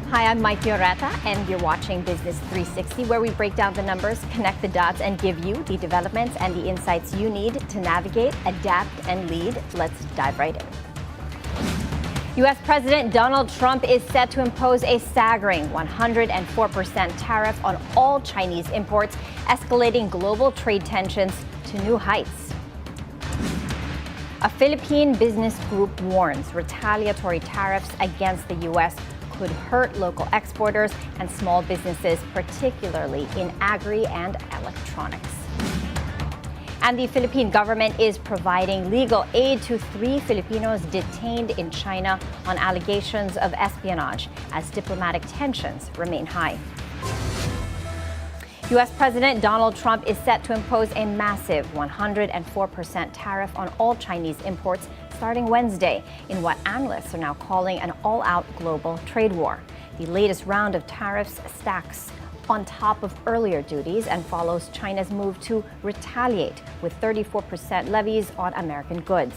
Hi, I'm Maiki Oreta, and you're watching Business 360, where we break down the numbers, connect the dots, and give you the developments and the insights you need to navigate, adapt, and lead. Let's dive right in. U.S. President Donald Trump is set to impose a staggering 104% tariff on all Chinese imports, escalating global trade tensions to new heights. A Philippine business group warns retaliatory tariffs against the U.S. could hurt local exporters and small businesses, particularly in agri and electronics. And the Philippine government is providing legal aid to 3 Filipinos detained in China on allegations of espionage as diplomatic tensions remain high. U.S. President Donald Trump is set to impose a massive 104% tariff on all Chinese imports starting Wednesday in what analysts are now calling an all-out global trade war. The latest round of tariffs stacks on top of earlier duties and follows China's move to retaliate with 34% levies on American goods.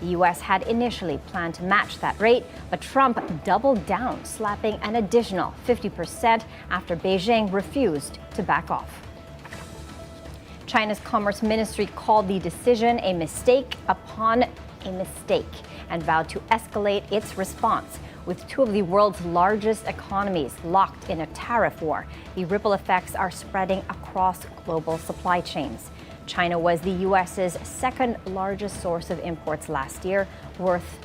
The U.S. had initially planned to match that rate, but Trump doubled down, slapping an additional 50% after Beijing refused to back off. China's Commerce Ministry called the decision a mistake upon a mistake and vowed to escalate its response. With 2 of the world's largest economies locked in a tariff war, the ripple effects are spreading across global supply chains. China was the U.S.'s second largest source of imports last year, worth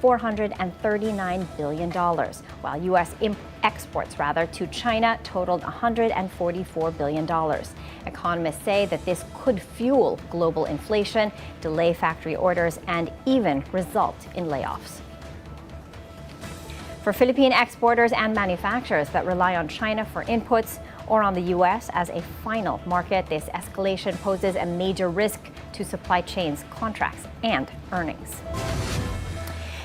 $439 billion, while U.S. exports to China totaled $144 billion. Economists say that this could fuel global inflation, delay factory orders, and even result in layoffs. For Philippine exporters and manufacturers that rely on China for inputs or on the U.S. as a final market, this escalation poses a major risk to supply chains, contracts, and earnings.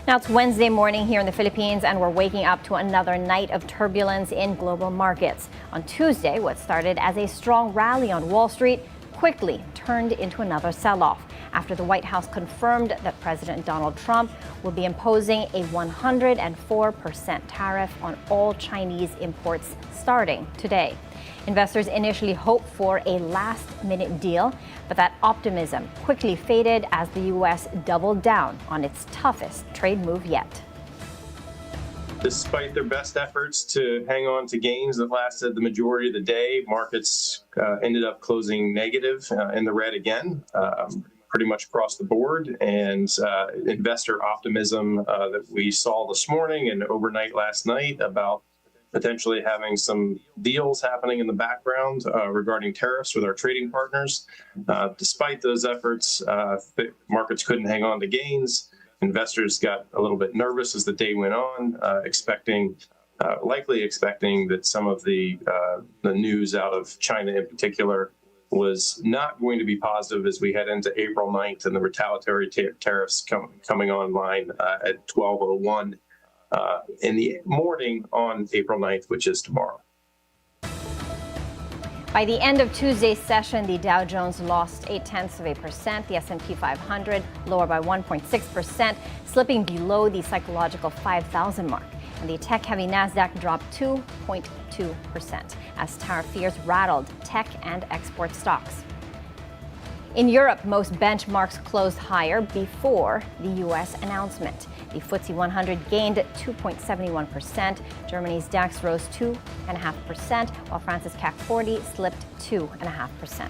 Now it's Wednesday morning here in the Philippines, and we're waking up to another night of turbulence in global markets. On Tuesday, what started as a strong rally on Wall Street quickly turned into another sell-off after the White House confirmed that President Donald Trump will be imposing a 104% tariff on all Chinese imports starting today. Investors initially hoped for a last-minute deal, but that optimism quickly faded as the U.S. doubled down on its toughest trade move yet. Despite their best efforts to hang on to gains that lasted the majority of the day, markets ended up closing negative in the red again, pretty much across the board. And investor optimism that we saw this morning and overnight last night about potentially having some deals happening in the background regarding tariffs with our trading partners. Despite those efforts, markets couldn't hang on to gains. Investors got a little bit nervous as the day went on, likely expecting that some of the news out of China in particular was not going to be positive as we head into April 9th and the retaliatory tariffs coming online at 12:01 in the morning on April 9th, which is tomorrow. By the end of Tuesday's session, the Dow Jones lost 0.8%, the S&P 500 lower by 1.6%, slipping below the psychological 5,000 mark. And the tech-heavy Nasdaq dropped 2.2% as tariff fears rattled tech and export stocks. In Europe, most benchmarks closed higher before the U.S. announcement. The FTSE 100 gained 2.71%. Germany's DAX rose 2.5%, while France's CAC 40 slipped 2.5%.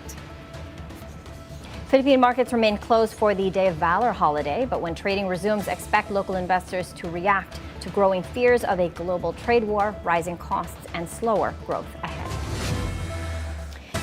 Philippine markets remain closed for the Day of Valor holiday, but when trading resumes, expect local investors to react to growing fears of a global trade war, rising costs, and slower growth ahead.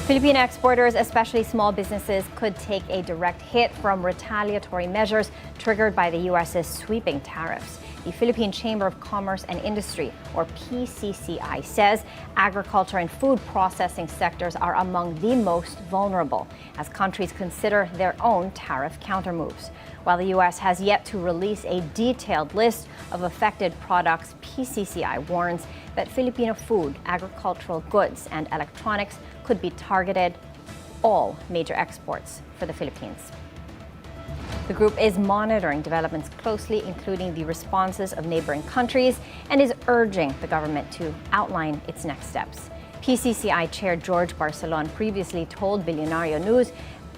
Philippine exporters, especially small businesses, could take a direct hit from retaliatory measures triggered by the U.S.'s sweeping tariffs. The Philippine Chamber of Commerce and Industry, or PCCI, says agriculture and food processing sectors are among the most vulnerable as countries consider their own tariff countermoves. While the U.S. has yet to release a detailed list of affected products, PCCI warns that Filipino food, agricultural goods, and electronics could be targeted, all major exports for the Philippines. The group is monitoring developments closely, including the responses of neighboring countries, and is urging the government to outline its next steps. PCCI Chair George Barcelon previously told Bilyonaryo News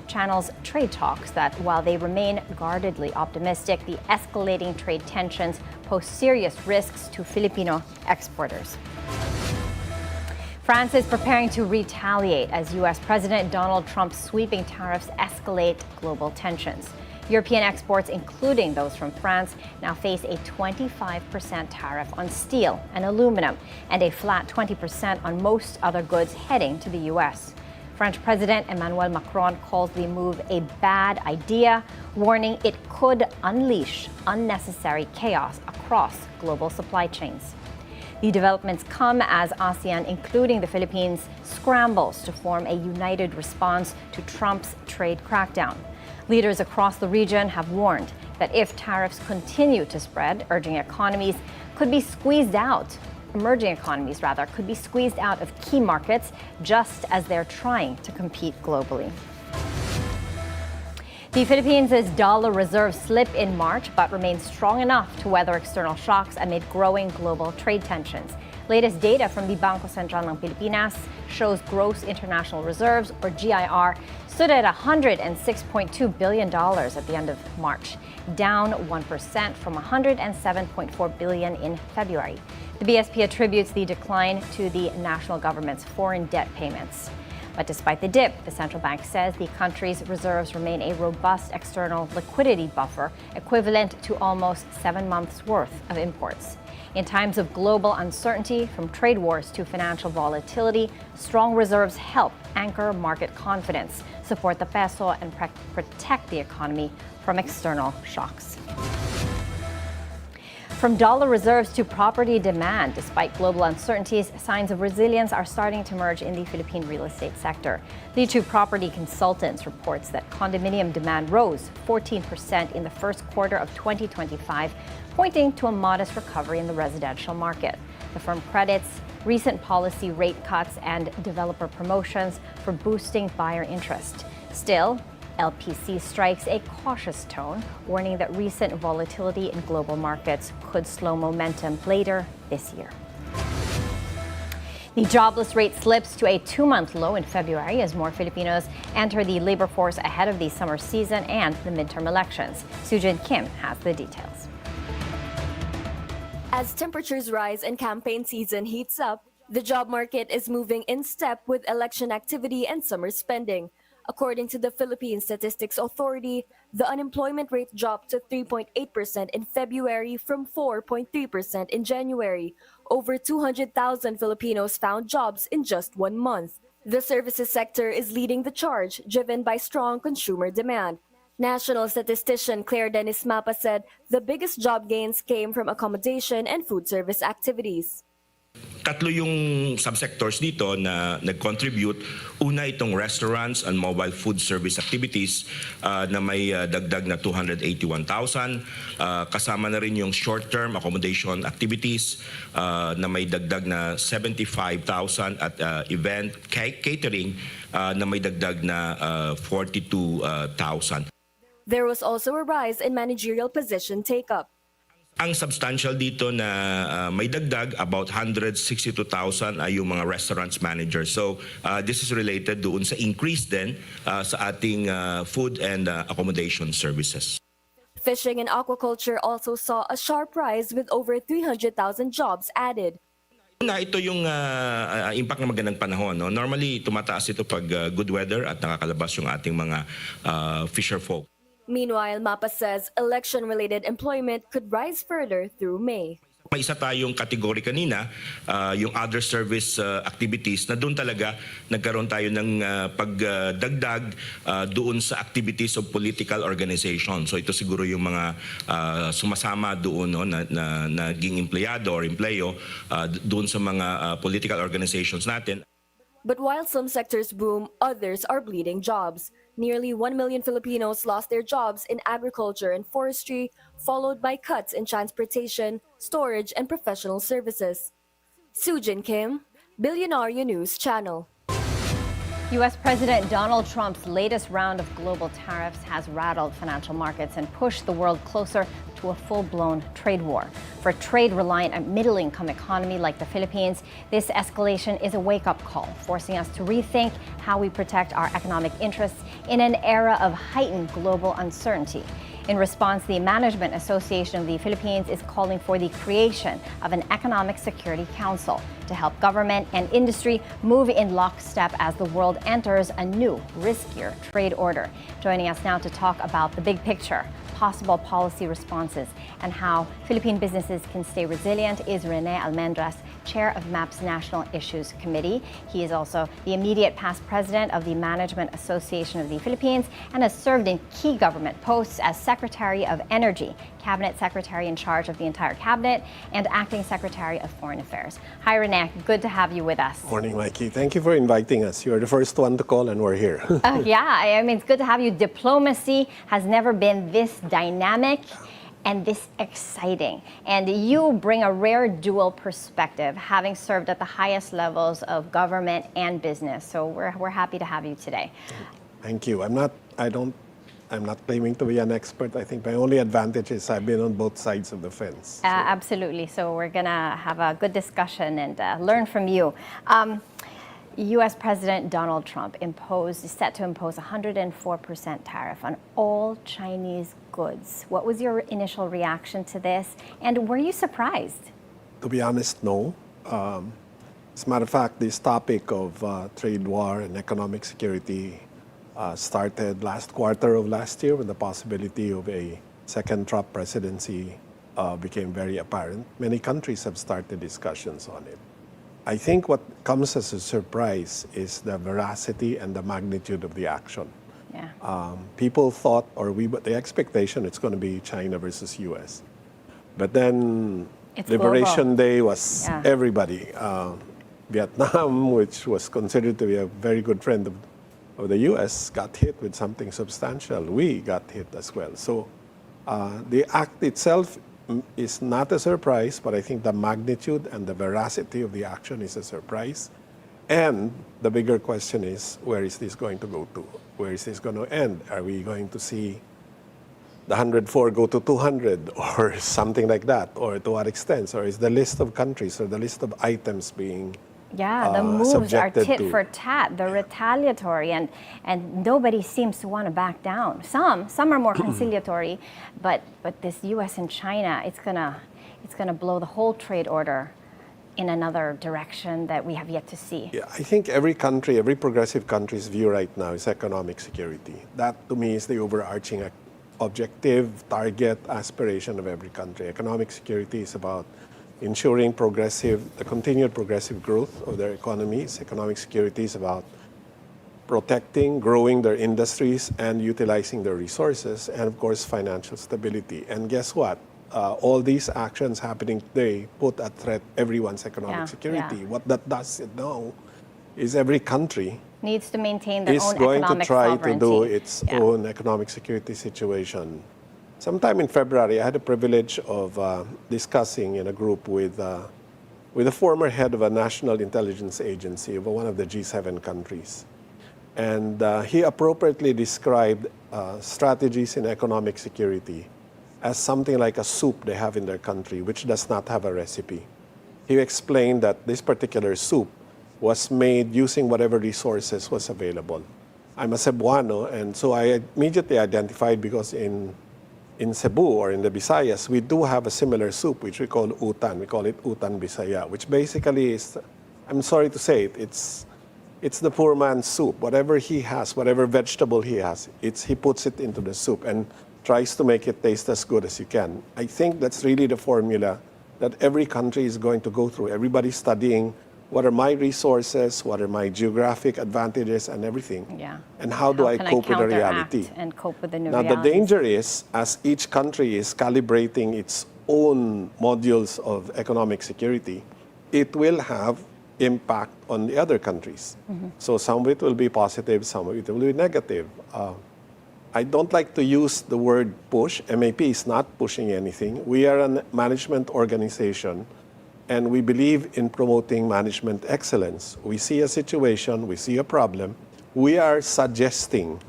Channel's trade talks that while they remain guardedly optimistic, the escalating trade tensions pose serious risks to Filipino exporters. France is preparing to retaliate as U.S. President Donald Trump's sweeping tariffs escalate global tensions. European exports, including those from France, now face a 25% tariff on steel and aluminum and a flat 20% on most other goods heading to the U.S. French President Emmanuel Macron calls the move a bad idea, warning it could unleash unnecessary chaos across global supply chains. The developments come as ASEAN, including the Philippines, scrambles to form a united response to Trump's trade crackdown. Leaders across the region have warned that if tariffs continue to spread, emerging economies could be squeezed out of key markets, just as they're trying to compete globally. The Philippines' dollar reserves slip in March, but remain strong enough to weather external shocks amid growing global trade tensions. Latest data from the Bangko Sentral ng Pilipinas shows gross international reserves, or GIR, stood at $106.2 billion at the end of March, down 1% from $107.4 billion in February. The BSP attributes the decline to the national government's foreign debt payments. But despite the dip, the central bank says the country's reserves remain a robust external liquidity buffer, equivalent to almost 7 months' worth of imports. In times of global uncertainty, from trade wars to financial volatility, strong reserves help anchor market confidence, support the peso, and protect the economy from external shocks. From dollar reserves to property demand, despite global uncertainties, signs of resilience are starting to emerge in the Philippine real estate sector. The two property consultants reports that condominium demand rose 14% in the first quarter of 2025, pointing to a modest recovery in the residential market. The firm credits recent policy rate cuts and developer promotions for boosting buyer interest. Still, LPC strikes a cautious tone, warning that recent volatility in global markets could slow momentum later this year. The jobless rate slips to a 2-month low in February as more Filipinos enter the labor force ahead of the summer season and the midterm elections. Sujin Kim has the details. As temperatures rise and campaign season heats up, the job market is moving in step with election activity and summer spending. According to the Philippine Statistics Authority, the unemployment rate dropped to 3.8% in February from 4.3% in January. Over 200,000 Filipinos found jobs in just 1 month. The services sector is leading the charge, driven by strong consumer demand. National statistician Claire Dennis Mapa said the biggest job gains came from accommodation and food service activities. Tatlo yung subsectors dito na nag-contribute. Una, itong restaurants and mobile food service activities na may dagdag na 281,000. Kasama na rin yung short-term accommodation activities na may dagdag na 75,000 at event catering na may dagdag na 42,000. There was also a rise in managerial position take-up. Ang substantial dito na may dagdag, about 162,000 ay yung mga restaurants managers. So this is related doon sa increase din sa ating food and accommodation services. Fishing and aquaculture also saw a sharp rise with over 300,000 jobs added. Ito yung impact ng magandang panahon. No? Normally, tumataas ito pag good weather at nakakalabas yung ating mga fisher folk. Meanwhile, Mapa says election-related employment could rise further through May. May isa tayong kategory kanina, yung other service activities, na doon talaga nagkaroon tayo ng pagdagdag doon sa activities of political organization. So ito siguro yung mga sumasama doon no, na naging empleyado or empleyo doon sa mga political organizations natin. But while some sectors boom, others are bleeding jobs. Nearly 1 million Filipinos lost their jobs in agriculture and forestry, followed by cuts in transportation, storage, and professional services. Sujin Kim, Bilyonaryo News Channel. U.S. President Donald Trump's latest round of global tariffs has rattled financial markets and pushed the world closer to a full-blown trade war. For a trade-reliant middle-income economy like the Philippines, this escalation is a wake-up call, forcing us to rethink how we protect our economic interests in an era of heightened global uncertainty. In response, the Management Association of the Philippines is calling for the creation of an Economic Security Council to help government and industry move in lockstep as the world enters a new, riskier trade order. Joining us now to talk about the big picture, possible policy responses, and how Philippine businesses can stay resilient is Rene Almendras, Chair of MAP's National Issues Committee. He is also the immediate past president of the Management Association of the Philippines and has served in key government posts as Secretary of Energy, Cabinet Secretary in charge of the entire cabinet, and Acting Secretary of Foreign Affairs. Hi, Rene. Good to have you with us. Morning, Maiki. Thank you for inviting us. You're the first one to call, and we're here. Yeah, I mean, it's good to have you. Diplomacy has never been this dynamic and this exciting. And you bring a rare dual perspective, having served at the highest levels of government and business. So we're happy to have you today. Thank you. I'm not claiming to be an expert. I think my only advantage is I've been on both sides of the fence. Absolutely. So we're going to have a good discussion and learn from you. U.S. President Donald Trump is set to impose 104% tariff on all Chinese goods. What was your initial reaction to this, and were you surprised? To be honest, no. As a matter of fact, this topic of trade war and economic security started last quarter of last year when the possibility of a second Trump presidency became very apparent. Many countries have started discussions on it. I think what comes as a surprise is the veracity and the magnitude of the action. Yeah. People thought, the expectation, it's going to be China versus U.S. But then It's Liberation global. Day was Yeah. everybody. Vietnam, which was considered to be a very good friend of the U.S., got hit with something substantial. We got hit as well. So the act itself is not a surprise, but I think the magnitude and the veracity of the action is a surprise. And the bigger question is, where is this going to go to? Where is this going to end? Are we going to see the 104 go to 200 or something like that? Or to what extent? Or is the list of countries or the list of items being the moves are subjected tit to? for tat, the retaliatory, and nobody seems to want to back down. Some are more conciliatory, but this U.S. and China, it's gonna blow the whole trade order in another direction that we have yet to see. Yeah, I think every country, every progressive country's view right now is economic security. That, to me, is the overarching objective, target, aspiration of every country. Economic security is about ensuring the continued progressive growth of their economies. Economic security is about protecting, growing their industries, and utilizing their resources, and of course, financial stability. And guess what? All these actions happening today put at threat everyone's economic security. Yeah. What that does now is every country Needs to maintain their is own going to economic try sovereignty. to do its own economic security situation. Sometime in February, I had the privilege of discussing in a group with a former head of a national intelligence agency of one of the G7 countries. And he appropriately described strategies in economic security as something like a soup they have in their country, which does not have a recipe. He explained that this particular soup was made using whatever resources was available. I'm a Cebuano, and so I immediately identified, because in Cebu or in the Visayas, we do have a similar soup, which we call utan. We call it utan Bisaya, which basically is, I'm sorry to say it, it's the poor man's soup. Whatever he has, whatever vegetable he has, he puts it into the soup and tries to make it taste as good as you can. I think that's really the formula that every country is going to go through. Everybody's studying what are my resources, what are my geographic advantages and everything, and how do I cope with the reality. And cope with the new Now, realities. the danger is, as each country is calibrating its own modules of economic security, it will have impact on the other countries. So some of it will be positive, some of it will be negative. I don't like to use the word push. MAP is not pushing anything. We are a management organization, and we believe in promoting management excellence. We see a situation, we see a problem, we are suggesting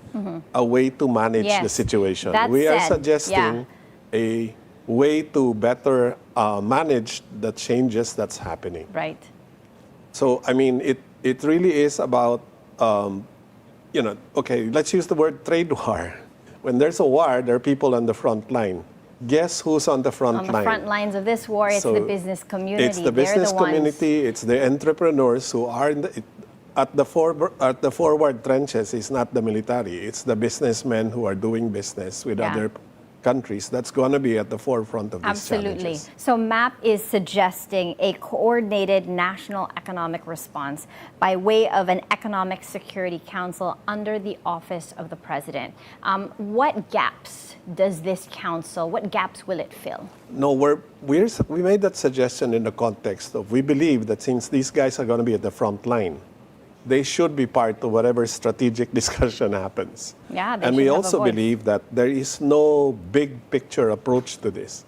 a way to manage Yes, the situation. that We are said, suggesting a way to better manage the changes that's happening. Right. So, I mean, it really is about, okay, let's use the word trade war. When there's a war, there are people on the front line. Guess who's on the front line? On the front lines of this war, it's So the business community. It's the business community, it's the entrepreneurs who are at the forward trenches. It's not the military, it's the businessmen who are doing business with other countries that's going to be at the forefront of these Absolutely. challenges. So MAP is suggesting a coordinated national economic response by way of an Economic Security Council under the office of the president. What gaps does this council, what gaps will it fill? No, we made that suggestion in the context of we believe that since these guys are going to be at the front line, they should be part of whatever strategic discussion happens. Yeah, they and should we have a also voice. believe that there is no big picture approach to this.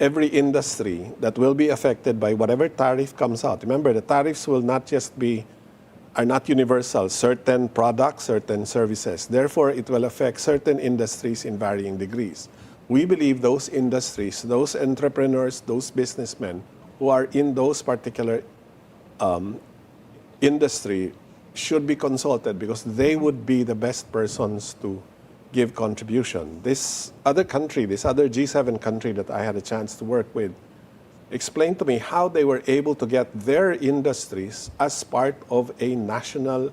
Every industry that will be affected by whatever tariff comes out. Remember, the tariffs will are not universal. Certain products, certain services. Therefore, it will affect certain industries in varying degrees. We believe those industries, those entrepreneurs, those businessmen who are in those particular industry should be consulted because they would be the best persons to give contribution. This other country, this other G7 country that I had a chance to work with, explained to me how they were able to get their industries as part of a national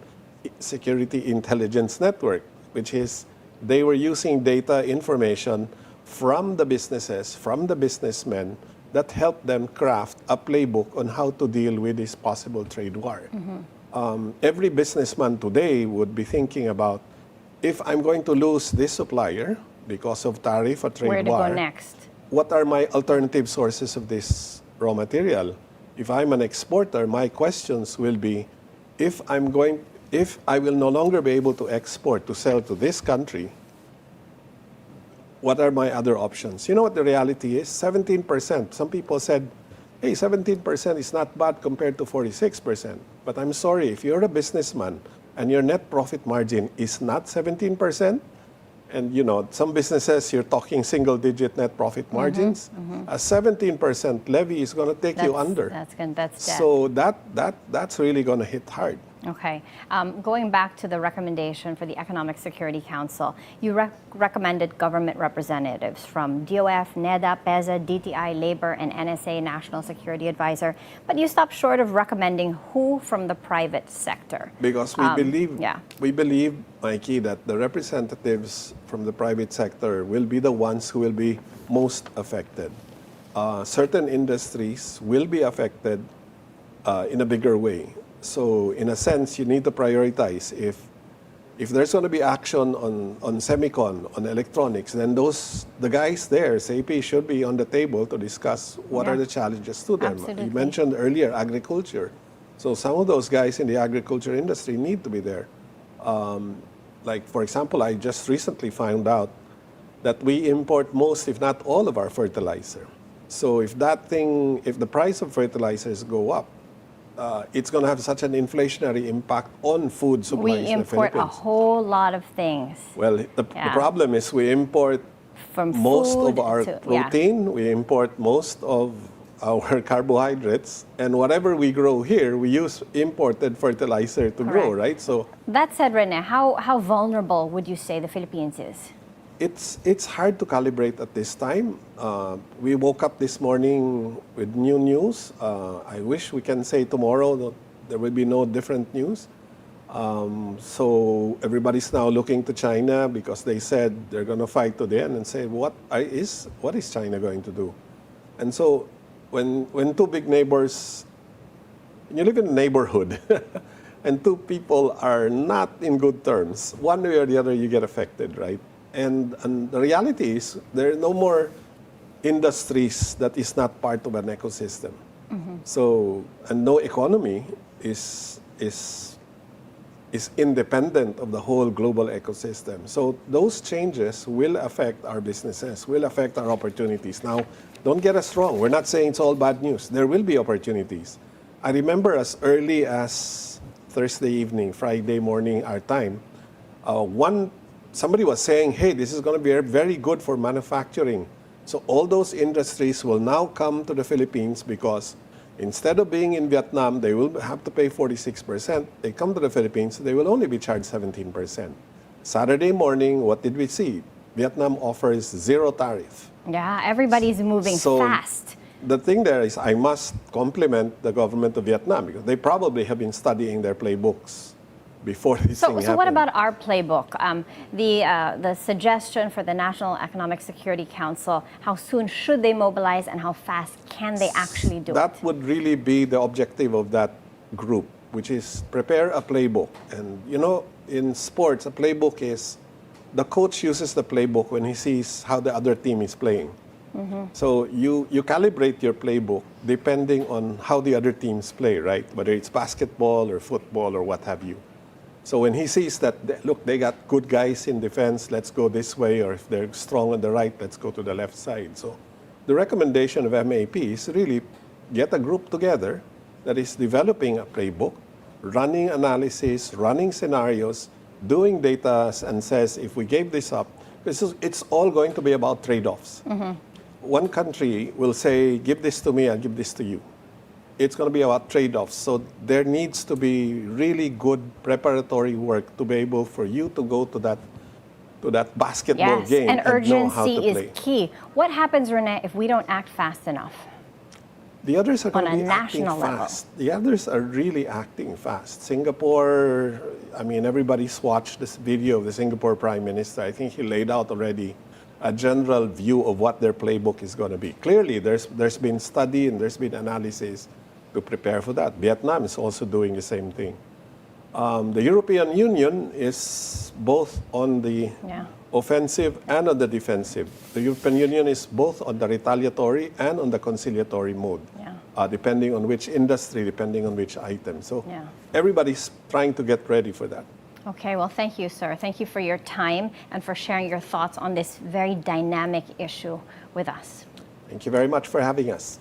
security intelligence network, which is they were using data information from the businesses, from the businessmen, that helped them craft a playbook on how to deal with this possible trade war. Every businessman today would be thinking about, if I'm going to lose this supplier because of tariff or trade Where to war, go next? what are my alternative sources of this raw material? If I'm an exporter, my questions will be, if I will no longer be able to export to sell to this country, what are my other options? You know what the reality is? 17%. Some people said, hey, 17% is not bad compared to 46%. But I'm sorry, if you're a businessman and your net profit margin is not 17%, and some businesses, you're talking single-digit net profit margins, a 17% levy is going to take you under. That's dead. So that's really going to hit hard. Okay. Going back to the recommendation for the Economic Security Council, you recommended government representatives from DOF, NEDA, PEZA, DTI, Labor, and NSA, National Security Advisor, but you stopped short of recommending who from the private sector. Because we believe, Maiki, that the representatives from the private sector will be the ones who will be most affected. Certain industries will be affected in a bigger way. So in a sense, you need to prioritize. If there's going to be action on semicon, on electronics, then the guys there, SAP, should be on the table to discuss what are the challenges to them. Absolutely. You mentioned earlier agriculture. So some of those guys in the agriculture industry need to be there. Like, for example, I just recently found out that we import most, if not all, of our fertilizer. So if the price of fertilizers go up, it's going to have such an inflationary impact on food supplies We in the Philippines. import a whole lot of things. Well, the problem is we import From most food of our to- protein, we import most of our carbohydrates, and whatever we grow here, we use imported fertilizer to grow, Correct. right? So That said, Rene, how vulnerable would you say the Philippines is? it's hard to calibrate at this time. We woke up this morning with new news. I wish we can say tomorrow that there will be no different news. So everybody's now looking to China because they said they're going to fight to the end and say, what is China going to do? And so when two big neighbors, when you live in a neighborhood and two people are not in good terms, one way or the other you get affected, right? And the reality is there are no more industries that is not part of an ecosystem. So, and no economy is independent of the whole global ecosystem. So those changes will affect our businesses, will affect our opportunities. Now, don't get us wrong. We're not saying it's all bad news. There will be opportunities. I remember as early as Thursday evening, Friday morning, our time, somebody was saying, hey, this is going to be very good for manufacturing. So all those industries will now come to the Philippines because instead of being in Vietnam, they will have to pay 46%. They come to the Philippines, they will only be charged 17%. Saturday morning, what did we see? Vietnam offers zero tariff. Yeah, everybody's moving fast. The thing there is I must compliment the government of Vietnam because they probably have been studying their playbooks before this thing happened. So what about our playbook? The suggestion for the National Economic Security Council, how soon should they mobilize and how fast can they actually do it? That would really be the objective of that group, which is prepare a playbook. And you know, in sports, a playbook is the coach uses the playbook when he sees how the other team is playing. So you calibrate your playbook depending on how the other teams play, right? Whether it's basketball or football or what have you. So when he sees that, look, they got good guys in defense, let's go this way, or if they're strong on the right, let's go to the left side. So the recommendation of MAP is really get a group together that is developing a playbook, running analysis, running scenarios, doing data, and says, if we gave this up, because it's all going to be about trade-offs. One country will say, give this to me, I'll give this to you. It's going to be about trade-offs. So there needs to be really good preparatory work to be able for you to go to that basketball game and know how to urgency play. is key. What happens, Rene, if we don't act fast enough? The others are going to On a be acting national level. fast. The others are really acting fast. Singapore, I mean, everybody's watched this video of the Singapore Prime Minister. I think he laid out already a general view of what their playbook is going to be. Clearly, there's been study and there's been analysis to prepare for that. Vietnam is also doing the same thing. The European Union is both on the offensive and on the defensive. The European Union is both on the retaliatory and on the conciliatory mode, depending on which industry, depending on which item. So everybody's trying to get ready for that. Okay, well, thank you, sir. Thank you for your time and for sharing your thoughts on this very dynamic issue with us. Thank you very much for having us.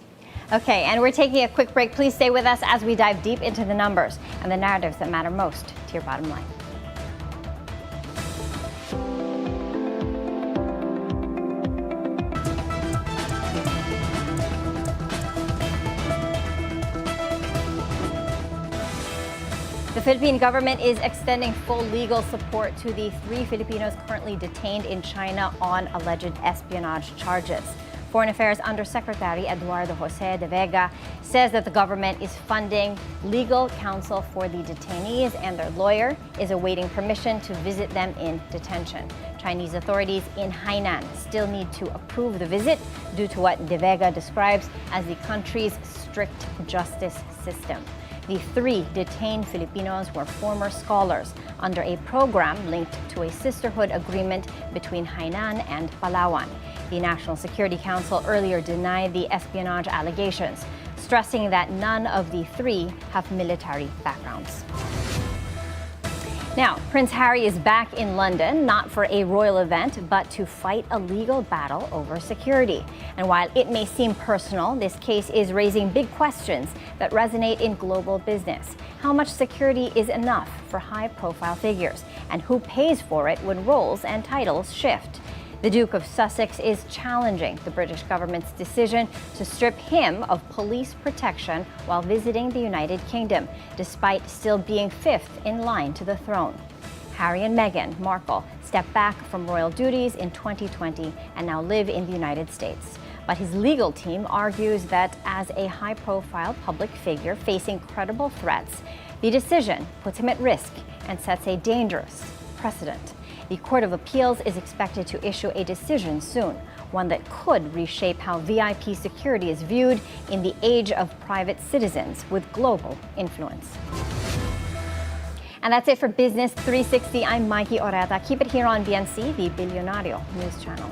Okay, and we're taking a quick break. Please stay with us as we dive deep into the numbers and the narratives that matter most to your bottom line. The Philippine government is extending full legal support to the 3 Filipinos currently detained in China on alleged espionage charges. Foreign Affairs Undersecretary Eduardo Jose de Vega says that the government is funding legal counsel for the detainees and their lawyer is awaiting permission to visit them in detention. Chinese authorities in Hainan still need to approve the visit due to what de Vega describes as the country's strict justice system. The 3 detained Filipinos were former scholars under a program linked to a sisterhood agreement between Hainan and Palawan. The National Security Council earlier denied the espionage allegations, stressing that none of the 3 have military backgrounds. Now, Prince Harry is back in London, not for a royal event, but to fight a legal battle over security. And while it may seem personal, this case is raising big questions that resonate in global business. How much security is enough for high-profile figures? And who pays for it when roles and titles shift? The Duke of Sussex is challenging the British government's decision to strip him of police protection while visiting the United Kingdom, despite still being 5th in line to the throne. Harry and Meghan Markle stepped back from royal duties in 2020 and now live in the United States. But his legal team argues that as a high-profile public figure facing credible threats, the decision puts him at risk and sets a dangerous precedent. The Court of Appeals is expected to issue a decision soon, one that could reshape how VIP security is viewed in the age of private citizens with global influence. And that's it for Business 360. I'm Maiki Oreta. Keep it here on BNC, the Bilyonaryo News Channel.